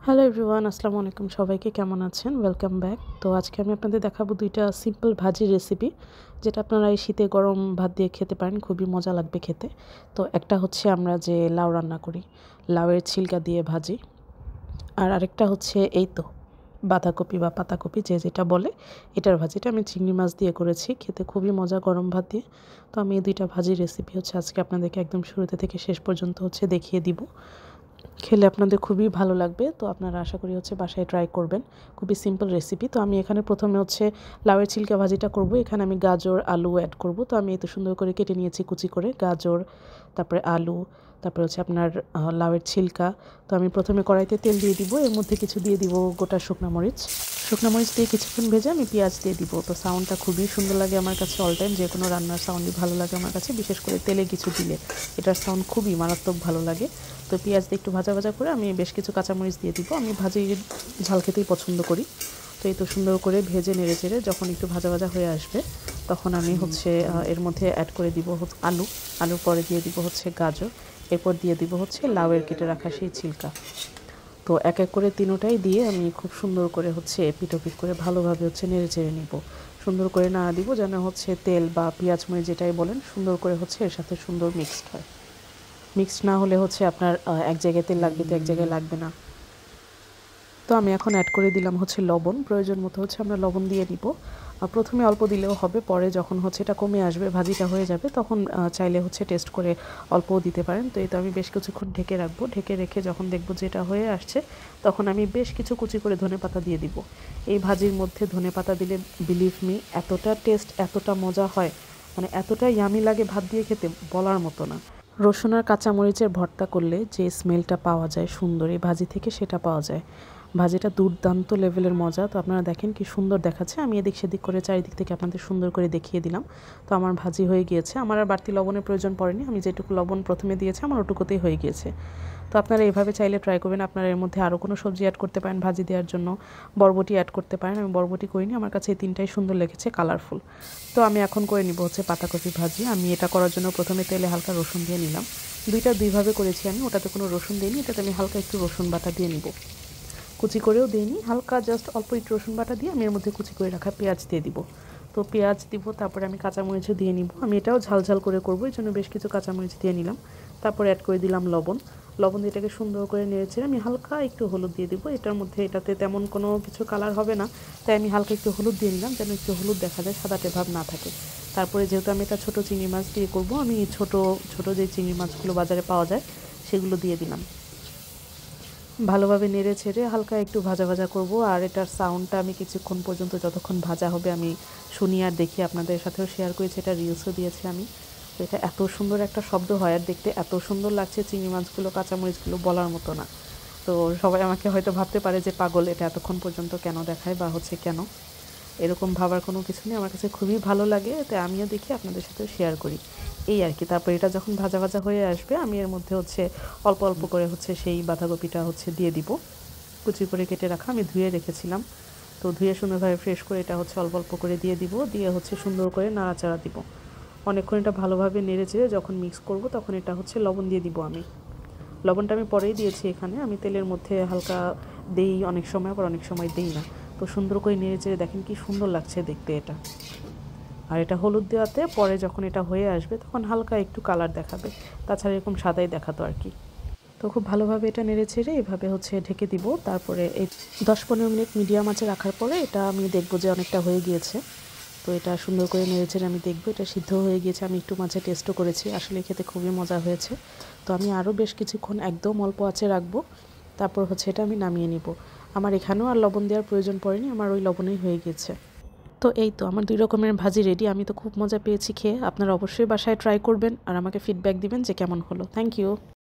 Hello everyone, আসসালামু আলাইকুম। সবাইকে কেমন আছেন? Welcome back. তো আজকে আমি আপনাদের দেখাবো দুইটা সিম্পল ভাজির রেসিপি, যেটা আপনারা এই শীতে গরম ভাত দিয়ে খেতে পারেন, খুবই মজা লাগবে খেতে। তো একটা হচ্ছে আমরা যে লাউ রান্না করি, লাউয়ের ছিলকা দিয়ে ভাজি। আর আরেকটা হচ্ছে এই তো বাঁধাকপি বা পাতাকপি যে যেটা বলে, এটার ভাজিটা আমি চিংড়ি মাছ দিয়ে করেছি, খেতে খুবই মজা গরম ভাত দিয়ে। তো আমি এই দুইটা ভাজির রেসিপি হচ্ছে আজকে আপনাদেরকে একদম শুরুতে থেকে শেষ পর্যন্ত হচ্ছে দেখিয়ে দিব। খেলে আপনাদের খুবই ভালো লাগবে। তো আপনারা আশা করি হচ্ছে বাসায় ট্রাই করবেন। খুবই সিম্পল রেসিপি। তো আমি এখানে প্রথমে হচ্ছে লাউয়ের ছিলকা ভাজিটা করব। এখানে আমি গাজর আলু অ্যাড করব। তো আমি এত সুন্দর করে কেটে নিয়েছি কুচি করে গাজর, তারপরে আলু, তারপরে হচ্ছে আপনার লাউয়ের ছিলকা। তো আমি প্রথমে কড়াইতে তেল দিয়ে দিব, এর মধ্যে কিছু দিয়ে দিব গোটা শুকনা মরিচ। শুকনা মরিচ দিয়ে কিছুক্ষণ ভেজে আমি পেঁয়াজ দিয়ে দিব। তো সাউন্ডটা খুবই সুন্দর লাগে আমার কাছে, অল টাইম যে কোনো রান্নার সাউন্ডই ভালো লাগে আমার কাছে, বিশেষ করে তেলে কিছু দিলে এটার সাউন্ড খুবই মারাত্মক ভালো লাগে। তো পেঁয়াজ দিয়ে একটু ভাজা ভাজা করে আমি বেশ কিছু কাঁচামরিচ দিয়ে দিব। আমি ভাজি ঝাল খেতেই পছন্দ করি। তো এই তো সুন্দর করে ভেজে নেড়ে চেড়ে যখন একটু ভাজা ভাজা হয়ে আসবে, তখন আমি হচ্ছে এর মধ্যে অ্যাড করে দিব আলু। আলুর পরে দিয়ে দিব হচ্ছে গাজর, এরপর দিয়ে দিব হচ্ছে লাউয়ের কেটে রাখা সেই ছিলকা। তো এক এক করে তিনোটাই দিয়ে আমি খুব সুন্দর করে হচ্ছে এপিট ওপিট করে ভালোভাবে হচ্ছে নেড়ে চেড়ে নিব। সুন্দর করে নাড়া দিব যেন হচ্ছে তেল বা পেঁয়াজ মরিচ যেটাই বলেন সুন্দর করে হচ্ছে এর সাথে সুন্দর মিক্সড হয়। মিক্সড না হলে হচ্ছে আপনার এক জায়গায় তেল লাগবে তো এক জায়গায় লাগবে না। তো আমি এখন অ্যাড করে দিলাম হচ্ছে লবণ। প্রয়োজন মতো হচ্ছে আমরা লবণ দিয়ে দিব। প্রথমে অল্প দিলেও হবে, পরে যখন হচ্ছে এটা কমে আসবে, ভাজিটা হয়ে যাবে, তখন চাইলে হচ্ছে টেস্ট করে অল্পও দিতে পারেন। তো এই তো আমি বেশ কিছুক্ষণ ঢেকে রাখবো। ঢেকে রেখে যখন দেখবো যে এটা হয়ে আসছে, তখন আমি বেশ কিছু কুচি করে ধনেপাতা দিয়ে দিব। এই ভাজির মধ্যে ধনেপাতা দিলে বিলিভ মি এতটা টেস্ট, এতটা মজা হয়, মানে এতটা ইয়ামি লাগে ভাত দিয়ে খেতে, বলার মতো না। রসুন আর কাঁচামরিচের ভর্তা করলে যে স্মেলটা পাওয়া যায় সুন্দর এই ভাজি থেকে, সেটা পাওয়া যায়। ভাজিটা দুর্দান্ত লেভেলের মজা। তো আপনারা দেখেন কি সুন্দর দেখাচ্ছে। আমি এদিক সেদিক করে চারিদিক থেকে আপনাদের সুন্দর করে দেখিয়ে দিলাম। তো আমার ভাজি হয়ে গিয়েছে। আমার আর বাড়তি লবণের প্রয়োজন পড়েনি। আমি যেটুকু লবণ প্রথমে দিয়েছি আমার ওটুকুতেই হয়ে গিয়েছে। তো আপনারা এভাবে চাইলে ট্রাই করবেন। আপনারা এর মধ্যে আরও কোনো সবজি অ্যাড করতে পারেন ভাজি দেওয়ার জন্য। বরবটি অ্যাড করতে পারেন। আমি বরবটি করিনি, আমার কাছে এই তিনটাই সুন্দর লেগেছে, কালারফুল। তো আমি এখন করে নিব হচ্ছে পাতাকপি ভাজি। আমি এটা করার জন্য প্রথমে তেলে হালকা রসুন দিয়ে নিলাম। দুইভাবে করেছি আমি। ওটাতে কোনো রসুন দিইনি, এটাতে আমি হালকা একটু রসুন বাটা দিয়ে নিব। কুচি করেও দিইনি, হালকা জাস্ট অল্প একটু রসুন বাটা দিয়ে আমি এর মধ্যে কুচি করে রাখা পেঁয়াজ দিয়ে দিব। তো পেঁয়াজ দিব, তারপরে আমি কাঁচামরিচও দিয়ে নিব। আমি এটাও ঝাল ঝাল করে করবো, এই জন্য বেশ কিছু কাঁচামরিচ দিয়ে নিলাম। তারপরে অ্যাড করে দিলাম লবণ। লবণ দিয়ে এটাকে সুন্দর করে নেড়েছে। আমি হালকা একটু হলুদ দিয়ে দিব এটার মধ্যে। এটাতে তেমন কোনো কিছু কালার হবে না, তাই আমি হালকা একটু হলুদ দিয়ে নিলাম, যেন একটু হলুদ দেখা যায়, সাদাটে ভাব না থাকে। তারপরে যেহেতু আমি এটা ছোটো চিংড়ি মাছ দিয়ে করব, আমি ছোট ছোট যে চিংড়ি মাছগুলো বাজারে পাওয়া যায় সেগুলো দিয়ে দিলাম। ভালোভাবে নেড়ে ছেড়ে হালকা একটু ভাজা ভাজা করব। আর এটার সাউন্ডটা আমি কিছুক্ষণ পর্যন্ত, যতক্ষণ ভাজা হবে, আমি শুনি আর দেখি, আপনাদের সাথেও শেয়ার করেছি, এটা রিলসও দিয়েছি আমি। তো এটা এত সুন্দর একটা শব্দ হয়, আর দেখতে এত সুন্দর লাগছে চিংড়ি মাছগুলো, কাঁচামরিচগুলো, বলার মতো না। তো সবাই আমাকে হয়তো ভাবতে পারে যে পাগল, এটা এতক্ষণ পর্যন্ত কেন দেখায় বা হচ্ছে কেন, এরকম ভাবার কোনো কিছু নেই। আমার কাছে খুবই ভালো লাগে, তাই আমিও দেখি আপনাদের সাথে শেয়ার করি, এই আর কি। তারপর এটা যখন ভাজা ভাজা হয়ে আসবে, আমি এর মধ্যে হচ্ছে অল্প অল্প করে হচ্ছে সেই বাঁধাকপিটা হচ্ছে দিয়ে দিব, কুচি করে কেটে রাখা, আমি ধুয়ে রেখেছিলাম। তো ধুয়ে সুন্দরভাবে ফ্রেশ করে এটা হচ্ছে অল্প অল্প করে দিয়ে দিব, দিয়ে হচ্ছে সুন্দর করে নাড়াচাড়া দিব। অনেকক্ষণ এটা ভালোভাবে নেড়ে চেড়ে যখন মিক্স করব, তখন এটা হচ্ছে লবণ দিয়ে দিব। আমি লবণটা আমি পরেই দিয়েছি এখানে, আমি তেলের মধ্যে হালকা দেই অনেক সময়, আবার অনেক সময় দেই না। তো সুন্দর করে নেড়ে চেড়ে দেখেন কি সুন্দর লাগছে দেখতে এটা। আর এটা হলুদ দেওয়াতে পরে যখন এটা হয়ে আসবে, তখন হালকা একটু কালার দেখাবে, তাছাড়া এরকম সাদাই দেখাতো আর কি। তো খুব ভালোভাবে এটা নেড়ে ছেড়ে এভাবে হচ্ছে ঢেকে দিব। তারপরে এই 10-15 মিনিট মিডিয়াম আঁচে রাখার পরে এটা আমি দেখবো যে অনেকটা হয়ে গিয়েছে। তো এটা সুন্দর করে নেড়ে ছেড়ে আমি দেখবো এটা সিদ্ধ হয়ে গিয়েছে। আমি একটু মাঝে টেস্টও করেছি, আসলে খেতে খুবই মজা হয়েছে। তো আমি আরও বেশ কিছুক্ষণ একদম অল্প আঁচে রাখবো, তারপর হচ্ছে এটা আমি নামিয়ে নিব। আমার এখানেও আর লবণ দেওয়ার প্রয়োজন পড়েনি, আমার ওই লবণেই হয়ে গেছে। তো এই তো আমার 2 রকমের ভাজি রেডি। আমি তো খুব মজা পেয়েছি খেয়ে। আপনারা অবশ্যই বাসায় ট্রাই করবেন আর আমাকে ফিডব্যাক দিবেন যে কেমন হলো। Thank you.